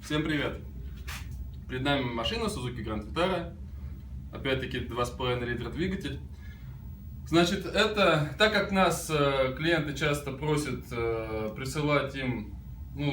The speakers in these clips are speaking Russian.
Всем привет! Перед нами машина Suzuki Grand Vitara. Опять-таки 2,5 литра двигатель. Значит, это, так как нас клиенты часто просят присылать им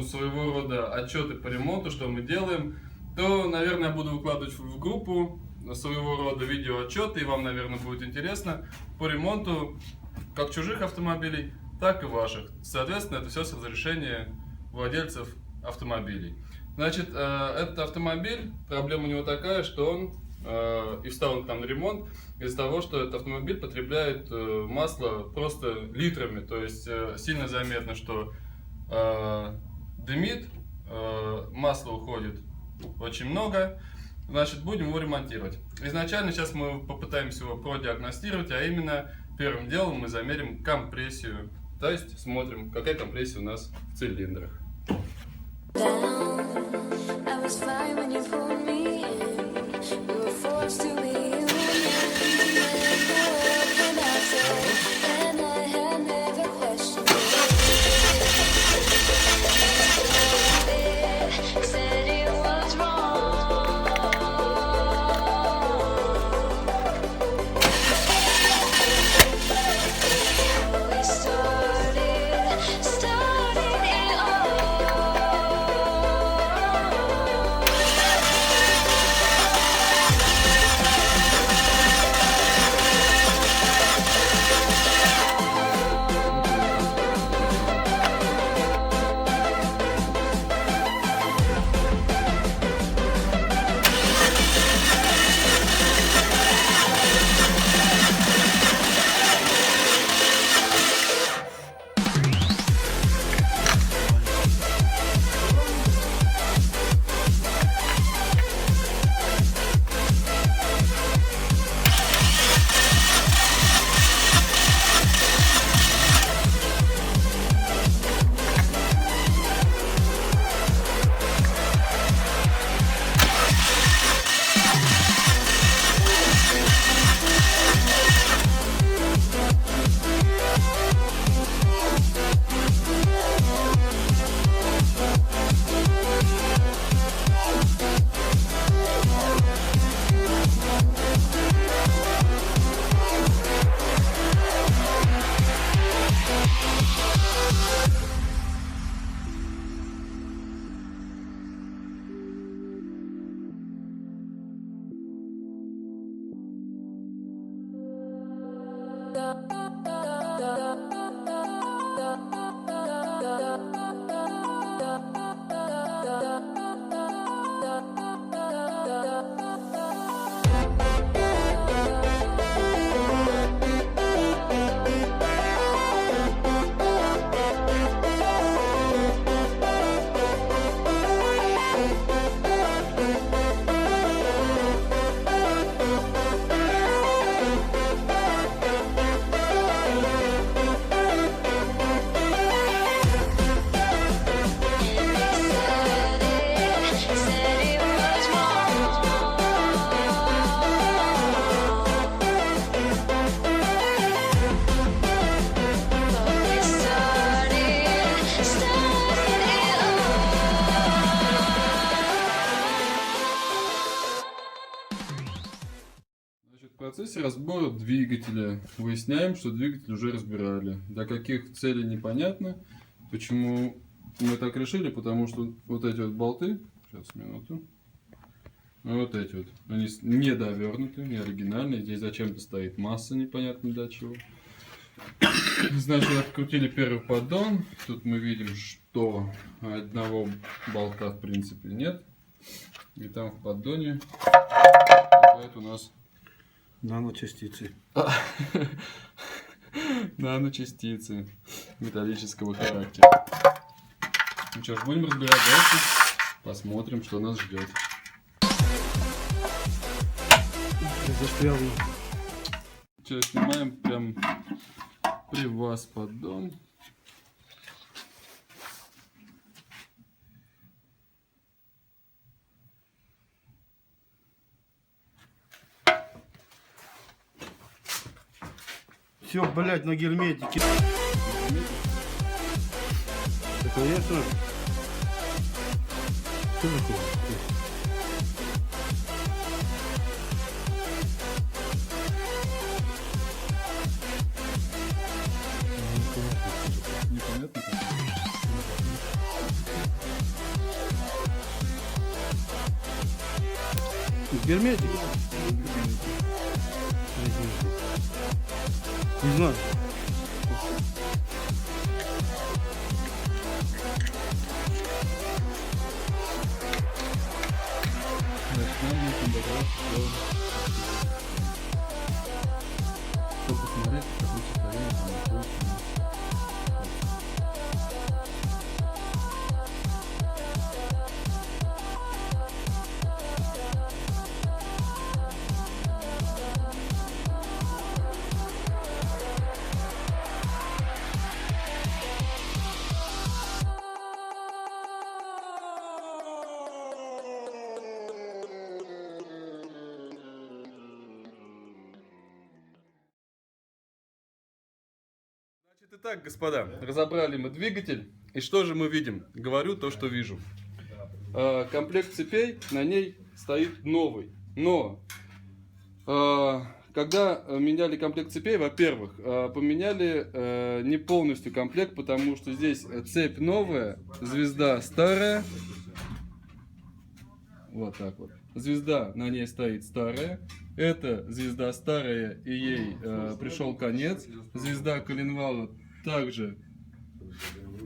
своего рода отчеты по ремонту, что мы делаем, то, наверное, я буду выкладывать в группу своего рода видеоотчеты, и вам, наверное, будет интересно по ремонту как чужих автомобилей, так и ваших. Соответственно, это все с разрешения владельцев автомобилей. Значит, этот автомобиль, проблема у него такая, что он и встал он там на ремонт из-за того, что этот автомобиль потребляет масло просто литрами. То есть сильно заметно, что дымит, масла уходит очень много. Значит, будем его ремонтировать. Изначально сейчас мы попытаемся его продиагностировать, а именно первым делом мы замерим компрессию. То есть смотрим, какая компрессия у нас в цилиндрах. В процессе разбора двигателя выясняем, что двигатель уже разбирали. Для каких целей непонятно. Почему мы так решили? Потому что вот эти вот болты, сейчас минуту, вот эти вот, они недовернуты, не оригинальные. Здесь зачем-то стоит масса, непонятно для чего. Значит, открутили первый поддон. Тут мы видим, что одного болта в принципе нет. И там в поддоне какая-то у нас наночастицы. Наночастицы металлического характера. Ну что ж, будем разбирать дальше. Посмотрим, что нас ждет. Сейчас снимаем прям при вас поддон. Все, блядь, на герметике. Это конечно. Что такое? Непонятно. Герметик? Не знаю. Чтобы посмотреть, в каком состоянии там находится. Итак, господа, разобрали мы двигатель. И что же мы видим? Говорю то, что вижу. Комплект цепей, на ней стоит новый. Но, когда меняли комплект цепей, во-первых, поменяли не полностью комплект, потому что здесь цепь новая, звезда старая. Вот так вот. Звезда на ней стоит старая. Это звезда старая, и ей пришел конец. Звезда коленвала также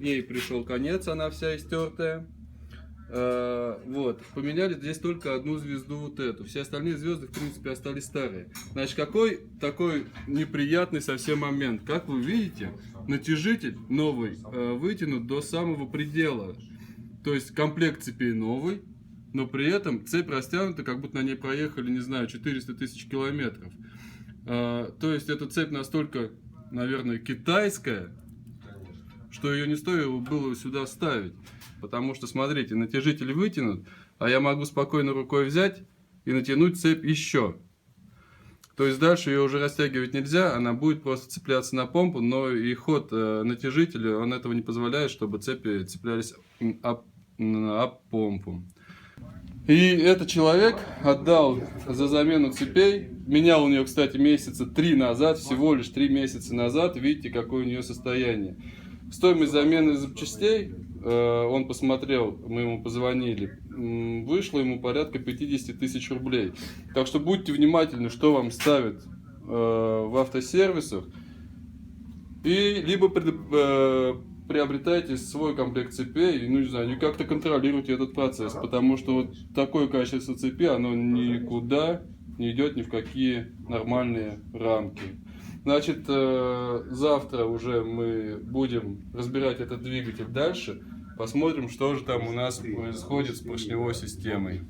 ей пришел конец, она вся истертая. Вот. Поменяли здесь только одну звезду, вот эту. Все остальные звезды, в принципе, остались старые. Значит, какой такой неприятный совсем момент. Как вы видите, натяжитель новый вытянут до самого предела. То есть комплект цепей новый, но при этом цепь растянута, как будто на ней проехали, не знаю, 400 тысяч километров. То есть эта цепь настолько, наверное, китайская, что ее не стоило было сюда ставить. Потому что, смотрите, натяжитель вытянут, а я могу спокойно рукой взять и натянуть цепь еще. То есть дальше ее уже растягивать нельзя, она будет просто цепляться на помпу, но и ход натяжителя, он этого не позволяет, чтобы цепи цеплялись об помпу. И этот человек отдал за замену цепей, менял у нее, кстати, месяца 3 назад, всего лишь 3 месяца назад, видите, какое у нее состояние. Стоимость замены запчастей, он посмотрел, мы ему позвонили, вышло ему порядка 50 тысяч рублей. Так что будьте внимательны, что вам ставят в автосервисах, и либо приобретайте свой комплект цепей, ну не знаю, и как-то контролируйте этот процесс, потому что вот такое качество цепи, оно никуда не идет ни в какие нормальные рамки. Значит, завтра уже мы будем разбирать этот двигатель дальше, посмотрим, что же там у нас происходит с поршневой системой.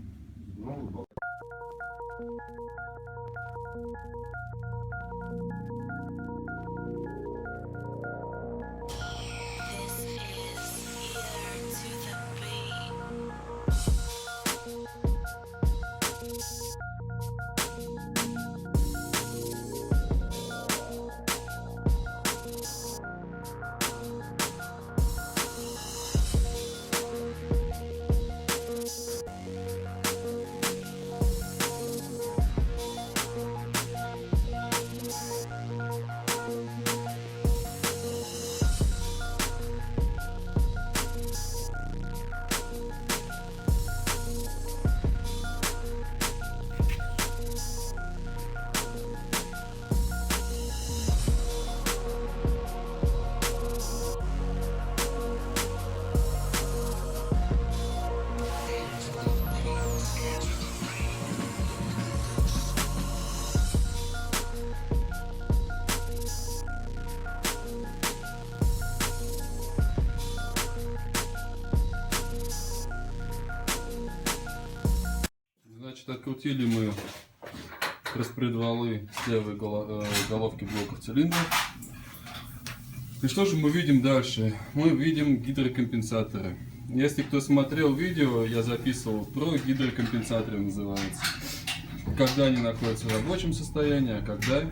Значит, открутили мы распредвалы с левой головки блоков цилиндров. И что же мы видим дальше? Мы видим гидрокомпенсаторы. Если кто смотрел видео, я записывал про гидрокомпенсаторы, называется. Когда они находятся в рабочем состоянии, а когда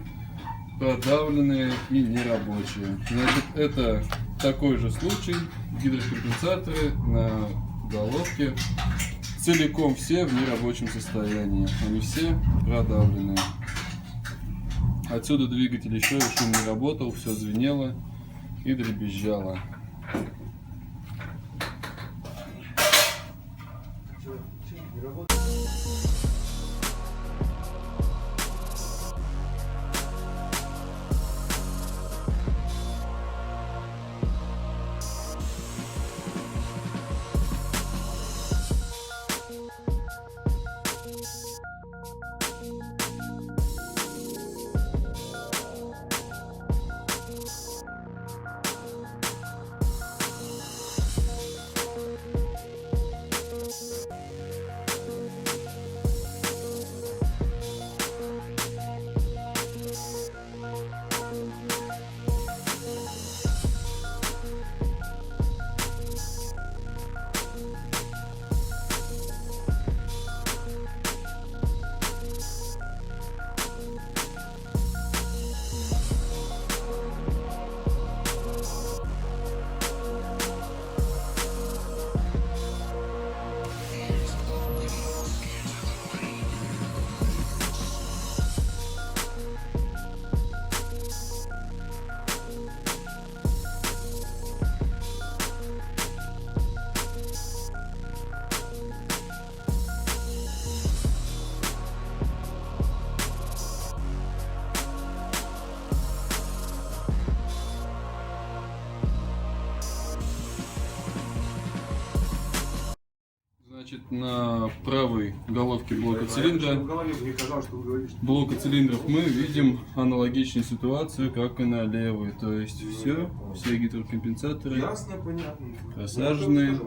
продавленные и нерабочие. Значит, это такой же случай. Гидрокомпенсаторы на головке целиком все в нерабочем состоянии. Они все продавленные. Отсюда двигатель еще и шум не работал, все звенело и дребезжало. Значит, на правой головке блока цилиндров мы видим аналогичную ситуацию, как и на левой. То есть все гидрокомпенсаторы просаженные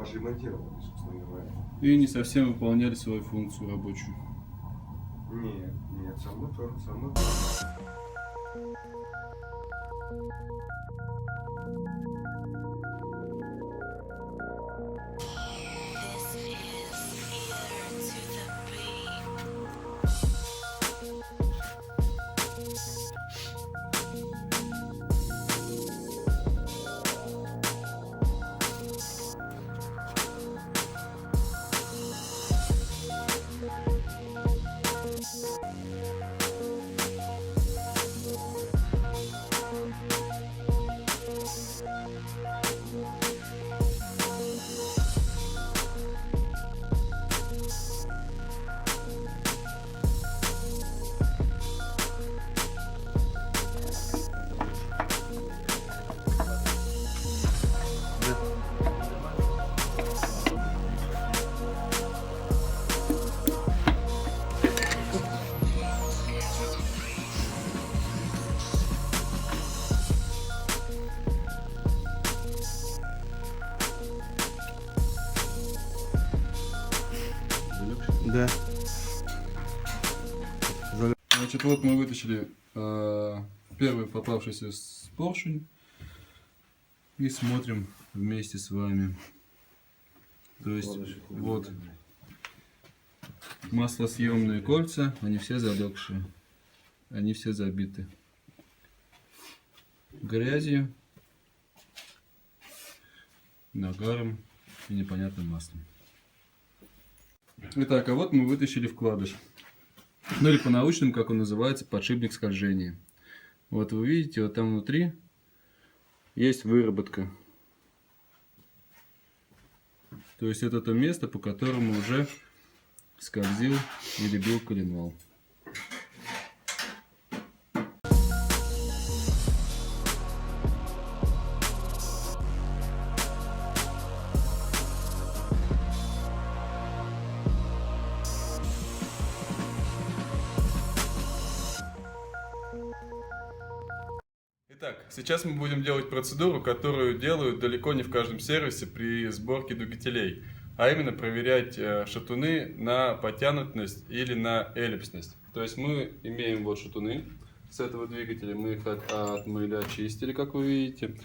и не совсем выполняли свою функцию рабочую. Нет, сам мотор. Да. Значит, вот мы вытащили первый попавшийся поршень и смотрим вместе с вами. То есть вот маслосъемные кольца, они все залегшие, они все забиты грязью, нагаром и непонятным маслом. Итак, а вот мы вытащили вкладыш. Ну или по-научному, как он называется, подшипник скольжения. Вот вы видите, вот там внутри есть выработка. То есть это то место, по которому уже скользил или бил коленвал. Итак, сейчас мы будем делать процедуру, которую делают далеко не в каждом сервисе при сборке двигателей, а именно проверять шатуны на потянутость или на эллипсность. То есть мы имеем вот шатуны с этого двигателя, мы их от мыля очистили, как вы видите.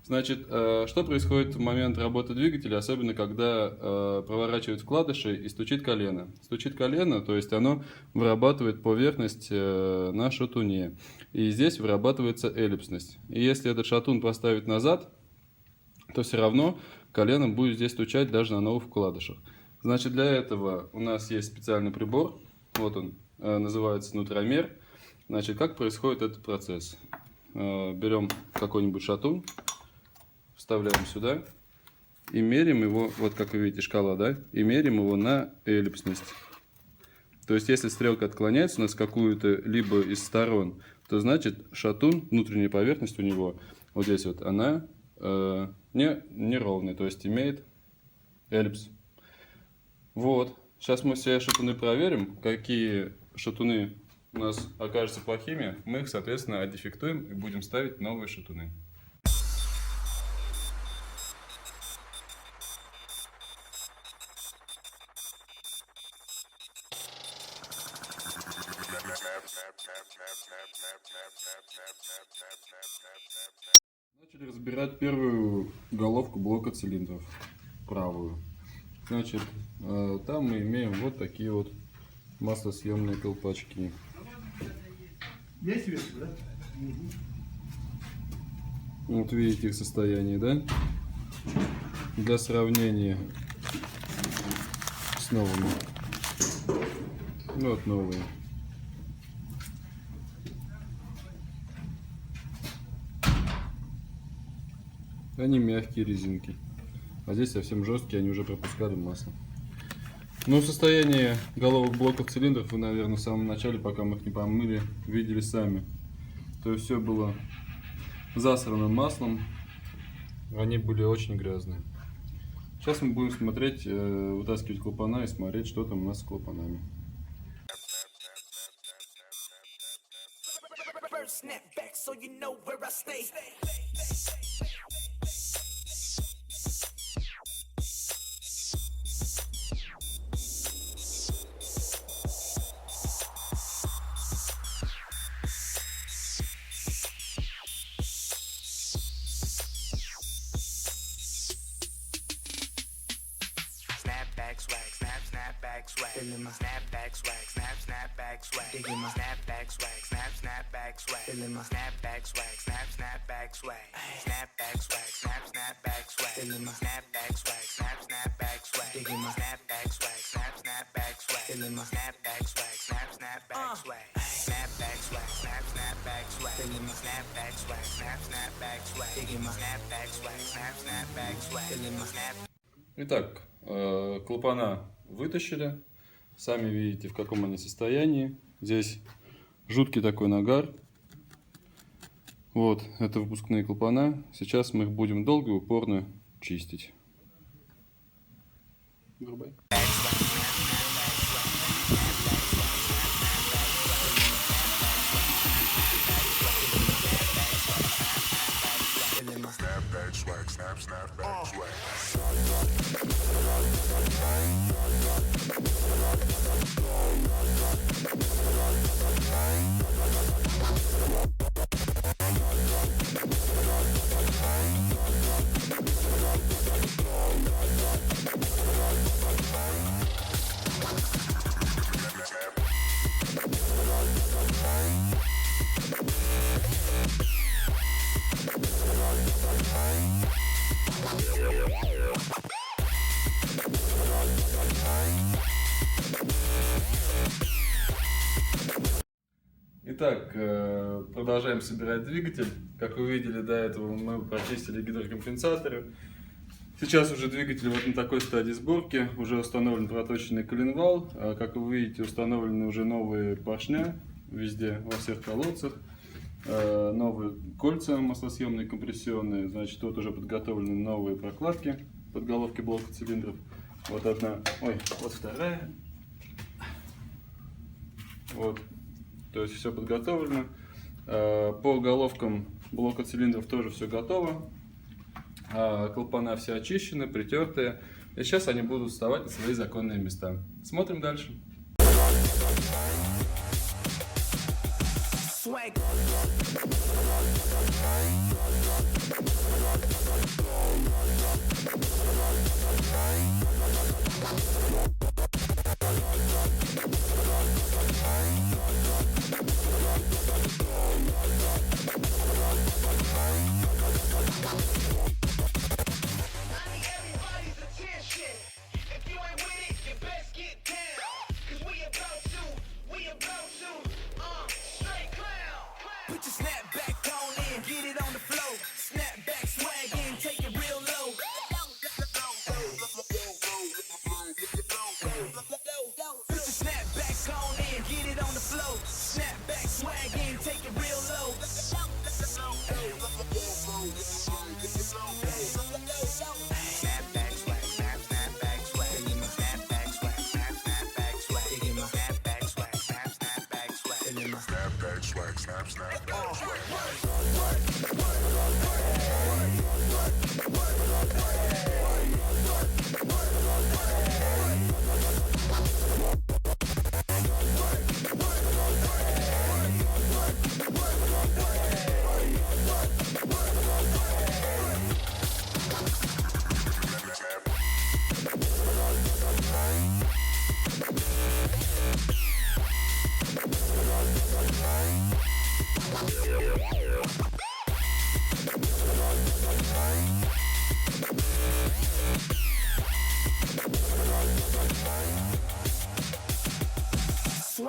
Значит, что происходит в момент работы двигателя, особенно когда проворачивают вкладыши и стучит колено. Стучит колено, то есть оно вырабатывает поверхность на шатуне. И здесь вырабатывается эллипсность. И если этот шатун поставить назад, то все равно колено будет здесь стучать даже на новых вкладышах. Значит, для этого у нас есть специальный прибор. Вот он, называется нутромер. Значит, как происходит этот процесс? Берем какой-нибудь шатун, вставляем сюда и меряем его, вот как вы видите, шкала, да? И меряем его на эллипсность. То есть, если стрелка отклоняется у нас какую-то либо из сторон, то значит шатун, внутренняя поверхность у него, вот здесь вот, она неровная, то есть имеет эллипс. Вот. Сейчас мы все шатуны проверим. Какие шатуны у нас окажутся плохими, мы их, соответственно, отдефектуем и будем ставить новые шатуны. Начали разбирать первую головку блока цилиндров, правую. Значит, там мы имеем вот такие вот маслосъемные колпачки. Есть версия, да? Вот видите их состояние, да? Для сравнения с новыми. Вот новые. Они мягкие резинки. А здесь совсем жесткие, они уже пропускали масло. Ну, состояние головок блоков цилиндров вы, наверное, в самом начале, пока мы их не помыли, видели сами. То есть все было засрано маслом. Они были очень грязные. Сейчас мы будем смотреть, вытаскивать клапана и смотреть, что там у нас с клапанами. Snapback swag, snapback swag, feeling my snapback swag, snapback swag, digging my snapback swag, snapback swag, feeling my snapback swag, snapback swag, snapback swag, snapback swag, feeling my snapback swag, snapback swag, digging my snapback swag, snapback swag, feeling my snapback swag, snapback swag, snapback swag, snapback swag, feeling my snapback swag, snapback swag, digging my snapback swag, snapback swag, feeling my snap. Итак, клапана вытащили. Сами видите, в каком они состоянии. Здесь жуткий такой нагар. Вот, это выпускные клапана. Сейчас мы их будем долго и упорно чистить. Врубай. Snapback swag, snapback swag. Итак, продолжаем собирать двигатель. Как вы видели, до этого мы прочистили гидрокомпенсаторы. Сейчас уже двигатель вот на такой стадии сборки. Уже установлен проточный коленвал. Как вы видите, установлены уже новые поршня везде, во всех колодцах. Новые кольца маслосъемные компрессионные. Значит, тут уже подготовлены новые прокладки под головки блока цилиндров. Вот одна, ой, вот вторая. Вот. То есть все подготовлено. По головкам блока цилиндров тоже все готово. Клапана все очищены, притертые. И сейчас они будут вставать на свои законные места. Смотрим дальше. Everybody's attention. If you ain't with it,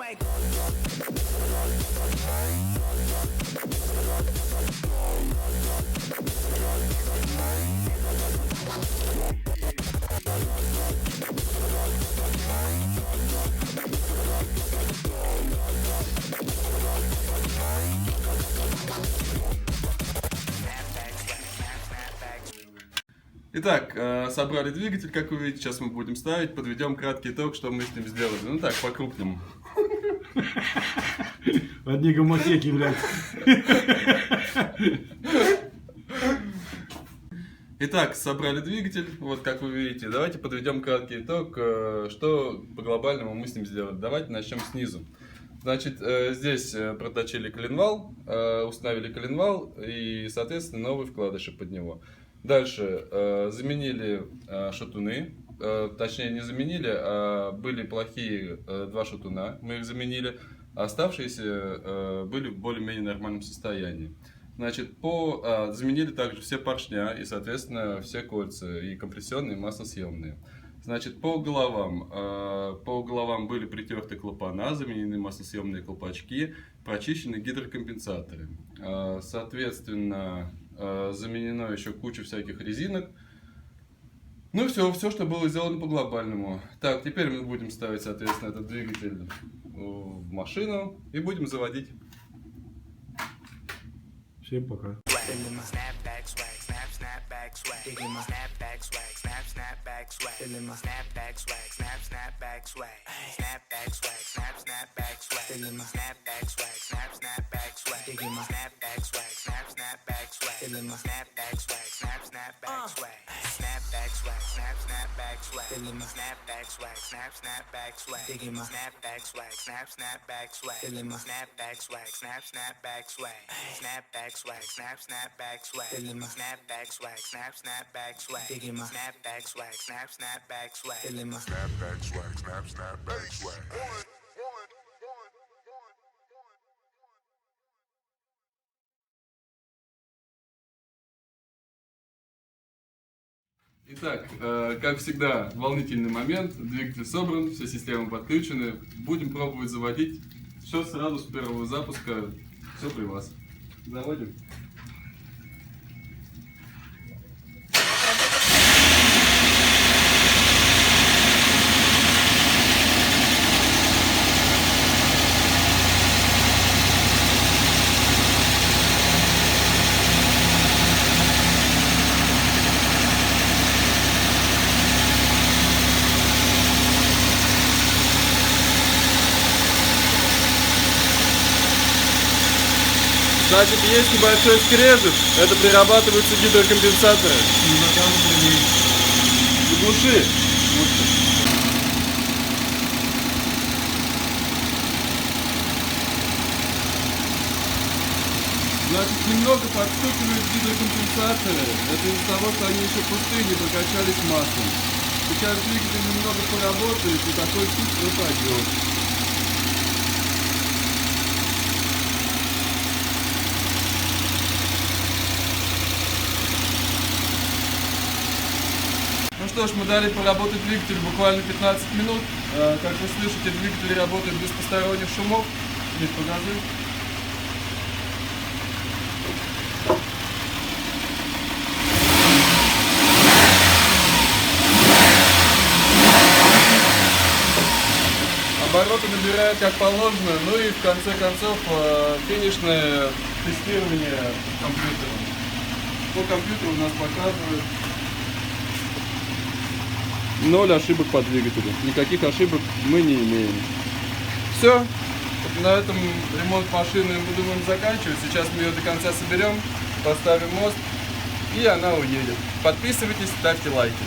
swag. Итак, собрали двигатель, как вы видите, сейчас мы будем ставить, подведем краткий итог, что мы с ним сделали. Ну так, по-крупному. Одни гомосеки, блядь. Итак, собрали двигатель, вот как вы видите. Давайте подведем краткий итог, что по глобальному мы с ним сделали. Давайте начнем снизу. Значит, здесь проточили коленвал, установили коленвал и, соответственно, новые вкладыши под него. Дальше заменили шатуны, точнее не заменили, а были плохие два шатуна, мы их заменили, а оставшиеся были в более-менее нормальном состоянии. Значит, заменили также все поршня и, соответственно, все кольца, и компрессионные, и маслосъемные. Значит, по головам были притерты клапана, заменены маслосъемные колпачки, прочищены гидрокомпенсаторы. Соответственно, заменено еще куча всяких резинок. Ну и все, что было сделано по глобальному. Так, теперь мы будем ставить, соответственно, этот двигатель в машину и будем заводить. Всем пока. Snapback swag, snapback swag. Digging my snapback swag, snapback swag. Feeling my snapback swag, snapback swag. Snapback swag, snapback swag. Feeling my snapback swag, snapback swag. Digging my snapback swag, snapback swag. Feeling my snapback swag, snapback swag. Snapback swag, snapback swag. Feeling my snapback swag, snapback swag. Digging my snapback swag, snapback swag. Feeling my snapback swag, snapback swag. Snapback swag, snapback swag. Feeling my snapback swag, snapback swag. Digging my snapback swag, snapback swag. Feeling my Snapback swag, snapback swag. Итак, как всегда, волнительный момент. Двигатель собран, все системы подключены. Будем пробовать заводить. Все сразу с первого запуска. Все при вас. Заводим. Значит, есть небольшой скрежет, это перерабатываются гидрокомпенсаторы. Заглуши. Значит, немного подстукивают гидрокомпенсаторы. Это из-за того, что они еще пустые, не прокачались маслом. Сейчас двигатель немного поработает, и такой стук пропадет. Ну что ж, мы дали поработать двигатель буквально 15 минут. Как вы слышите, двигатель работает без посторонних шумов. Здесь показываю. Обороты набирает как положено, ну и в конце концов финишное тестирование компьютера. По компьютеру у нас показывает 0 ошибок по двигателю. Никаких ошибок мы не имеем. Все. На этом ремонт машины мы думаем заканчивать. Сейчас мы ее до конца соберем, поставим мост и она уедет. Подписывайтесь, ставьте лайки.